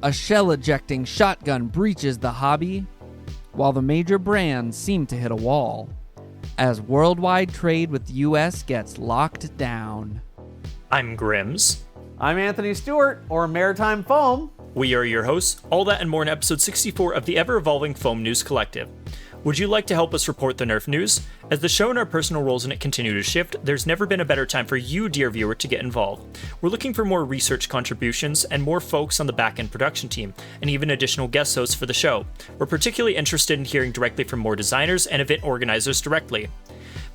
A shell-ejecting shotgun breaches the hobby, while the major brands seem to hit a wall, as worldwide trade with the US gets locked down. I'm Grimz. I'm Anthony Stewart, or Maritime Foam. We are your hosts, all that and more in episode 64 of the ever-evolving Foam News Collective. Would you like to help us report the Nerf news? As the show and our personal roles in it continue to shift, there's never been a better time for you, dear viewer, to get involved. We're looking for more research contributions and more folks on the back-end production team, and even additional guest hosts for the show. We're particularly interested in hearing directly from more designers and event organizers directly.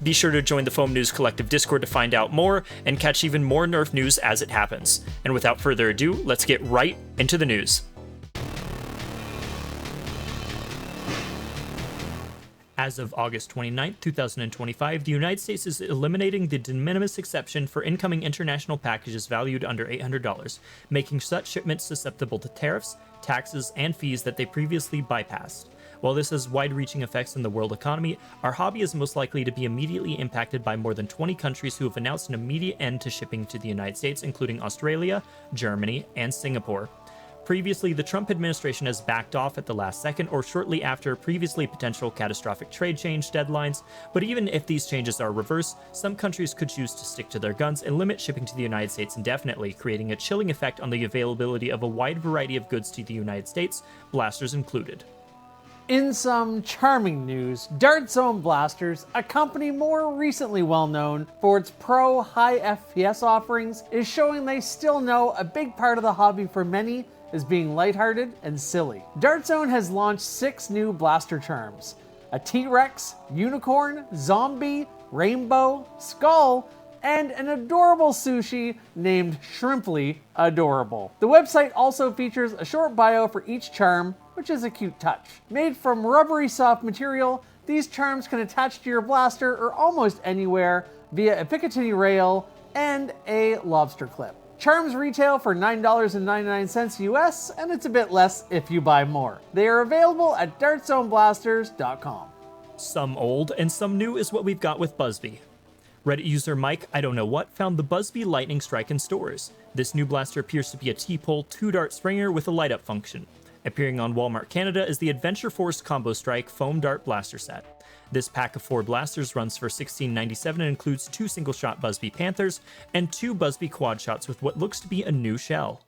Be sure to join the Foam News Collective Discord to find out more and catch even more Nerf news as it happens. And without further ado, let's get right into the news. As of August 29, 2025, the United States is eliminating the de minimis exception for incoming international packages valued under $800, making such shipments susceptible to tariffs, taxes, and fees that they previously bypassed. While this has wide-reaching effects in the world economy, our hobby is most likely to be immediately impacted by more than 20 countries who have announced an immediate end to shipping to the United States, including Australia, Germany, and Singapore. Previously, the Trump administration has backed off at the last second or shortly after previously potential catastrophic trade change deadlines, but even if these changes are reversed, some countries could choose to stick to their guns and limit shipping to the United States indefinitely, creating a chilling effect on the availability of a wide variety of goods to the United States, blasters included. In some charming news, Dart Zone Blasters, a company more recently well known for its pro high FPS offerings, is showing they still know a big part of the hobby for many is being lighthearted and silly. Dart Zone has launched 6 new blaster charms: a T-Rex, unicorn, zombie, rainbow, skull, and an adorable sushi named Shrimply Adorable. The website also features a short bio for each charm, which is a cute touch. Made from rubbery soft material, these charms can attach to your blaster or almost anywhere via a Picatinny rail and a lobster clip. Charms retail for $9.99 US, and it's a bit less if you buy more. They are available at dartzoneblasters.com. Some old and some new is what we've got with Buzzbee. Reddit user Mike I don't know what found the Buzzbee Lightning Strike in stores. This new blaster appears to be a T-pole 2-dart springer with a light-up function. Appearing on Walmart Canada is the Adventure Force Combo Strike Foam Dart Blaster Set. This pack of 4 blasters runs for $16.97 and includes 2 single-shot Buzzbee Panthers and 2 Buzzbee quad shots with what looks to be a new shell.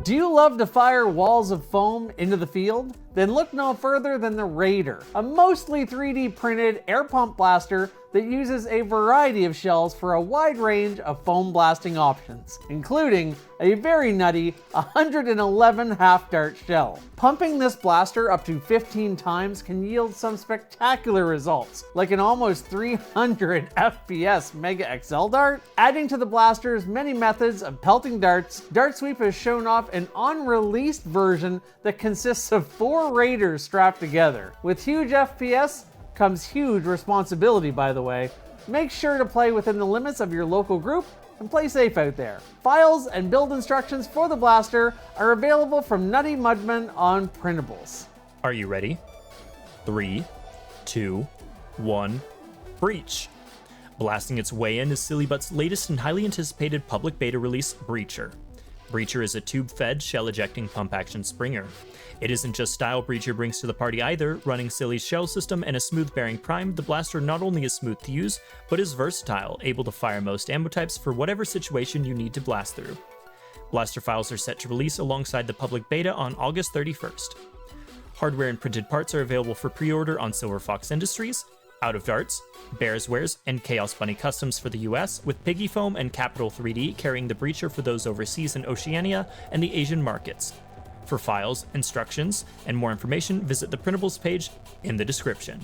Do you love to fire walls of foam into the field? Then look no further than the Raider, a mostly 3D printed air pump blaster that uses a variety of shells for a wide range of foam blasting options, including a very nutty 111 half-dart shell. Pumping this blaster up to 15 times can yield some spectacular results, like an almost 300 FPS Mega XL dart. Adding to the blaster's many methods of pelting darts, Dart Sweep has shown off an unreleased version that consists of 4 Raiders strapped together. With huge FPS comes huge responsibility, by the way. Make sure to play within the limits of your local group and play safe out there. Files and build instructions for the blaster are available from Nutty Mudman on Printables. Are you ready? 3, 2, 1, breach! Blasting its way in is Sillybutts' latest and highly anticipated public beta release, Breacher. Breacher is a tube-fed, shell-ejecting pump-action springer. It isn't just style Breacher brings to the party either. Running Silly's shell system and a smooth bearing prime, the blaster not only is smooth to use, but is versatile, able to fire most ammo types for whatever situation you need to blast through. Blaster files are set to release alongside the public beta on August 31st. Hardware and printed parts are available for pre-order on Silver Fox Industries, Out of Darts, Bears Wares, and Chaos Bunny Customs for the US, with Piggy Foam and Capital 3D carrying the Breacher for those overseas in Oceania and the Asian markets. For files, instructions, and more information, visit the Printables page in the description.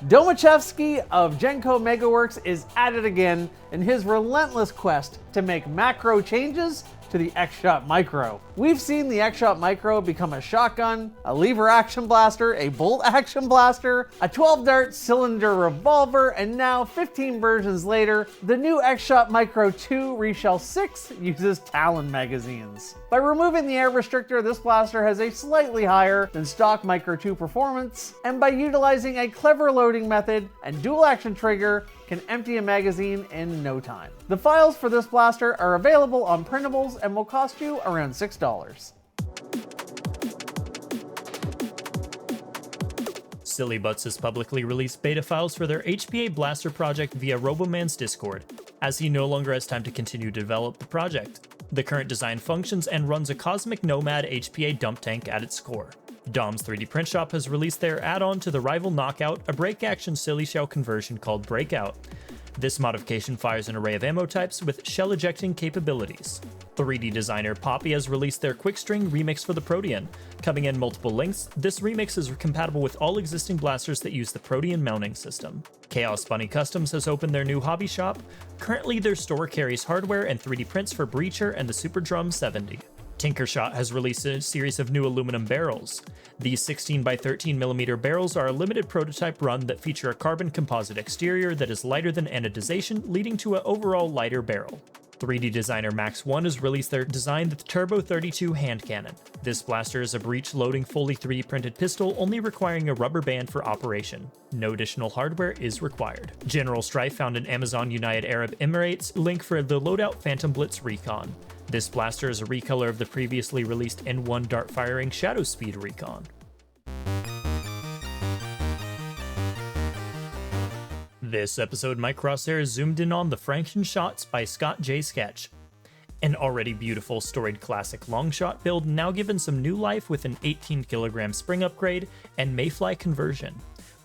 Domochevsky of Genko Megaworks is at it again in his relentless quest to make macro changes to the X-Shot Micro. We've seen the X-Shot Micro become a shotgun, a lever action blaster, a bolt action blaster, a 12-dart cylinder revolver, and now 15 versions later, the new X-Shot Micro 2 Reshell 6 uses Talon magazines. By removing the air restrictor, this blaster has a slightly higher than stock Micro 2 performance, and by utilizing a clever loading method and dual action trigger, can empty a magazine in no time. The files for this blaster are available on Printables and will cost you around $6. Sillybutts has publicly released beta files for their HPA Blaster project via Roboman's Discord, as he no longer has time to continue to develop the project. The current design functions and runs a Cosmic Nomad HPA dump tank at its core. Dom's 3D print shop has released their add-on to the rival Knockout, a break-action silly shell conversion called Breakout. This modification fires an array of ammo types with shell-ejecting capabilities. 3D designer Poppy has released their Quickstring remix for the Protean. Coming in multiple lengths, this remix is compatible with all existing blasters that use the Protean mounting system. Chaos Bunny Customs has opened their new hobby shop. Currently, their store carries hardware and 3D prints for Breacher and the Super Drum 70. Tinkershot has released a series of new aluminum barrels. These 16x13mm barrels are a limited prototype run that feature a carbon composite exterior that is lighter than anodization, leading to an overall lighter barrel. 3D designer Max 1 has released their design, the Turbo 32 hand cannon. This blaster is a breech loading fully 3D printed pistol, only requiring a rubber band for operation. No additional hardware is required. General Strife found in Amazon United Arab Emirates link for the Loadout Phantomblitz Recon. This blaster is a recolor of the previously released N1 dart firing Shadow Speed Recon. This episode, my Crosshairs zoomed in on the Frankenshots by Scott J. Sketch. An already beautiful storied classic longshot build now given some new life with an 18kg spring upgrade and Mayfly conversion.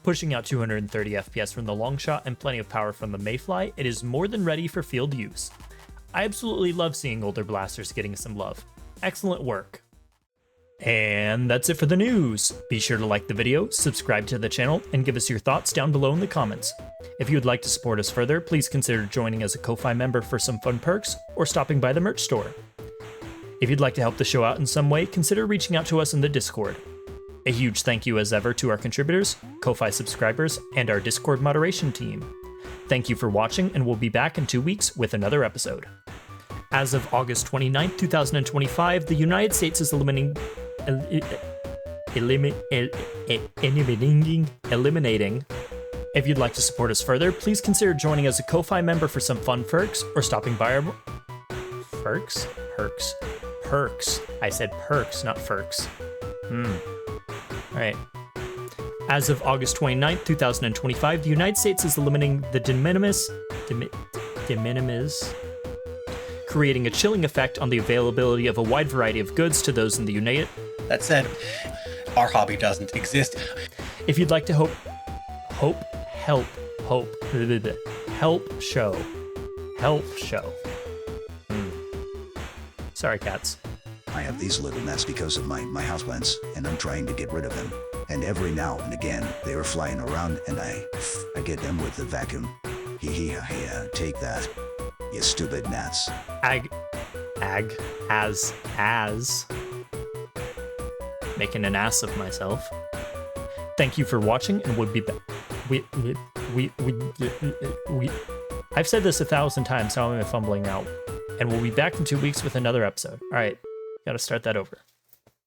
Pushing out 230 FPS from the longshot and plenty of power from the Mayfly, it is more than ready for field use. I absolutely love seeing older blasters getting some love. Excellent work. And that's it for the news. Be sure to like the video, subscribe to the channel, and give us your thoughts down below in the comments. If you would like to support us further, please consider joining as a Ko-Fi member for some fun perks, or stopping by the merch store. If you'd like to help the show out in some way, consider reaching out to us in the Discord. A huge thank you as ever to our contributors, Ko-Fi subscribers, and our Discord moderation team. Thank you for watching, and we'll be back in 2 weeks with another episode. As of August 29th, 2025, the United States is eliminating. If you'd like to support us further, please consider joining as a Ko-Fi member for some fun perks, or stopping by our... Perks? Perks. I said perks, not ferks. Alright. As of August 29th, 2025, the United States is eliminating the de minimis, creating a chilling effect on the availability of a wide variety of goods to those in the United. That said, our hobby doesn't exist. If you'd like to help show. Sorry, cats. I have these little nests because of my houseplants, and I'm trying to get rid of them. And every now and again, they are flying around, and I get them with the vacuum. Yeah, take that, you stupid gnats. As making an ass of myself. Thank you for watching, and we'll be back. I've said this 1,000 times, so I'm fumbling out. And we'll be back in 2 weeks with another episode. All right, gotta start that over.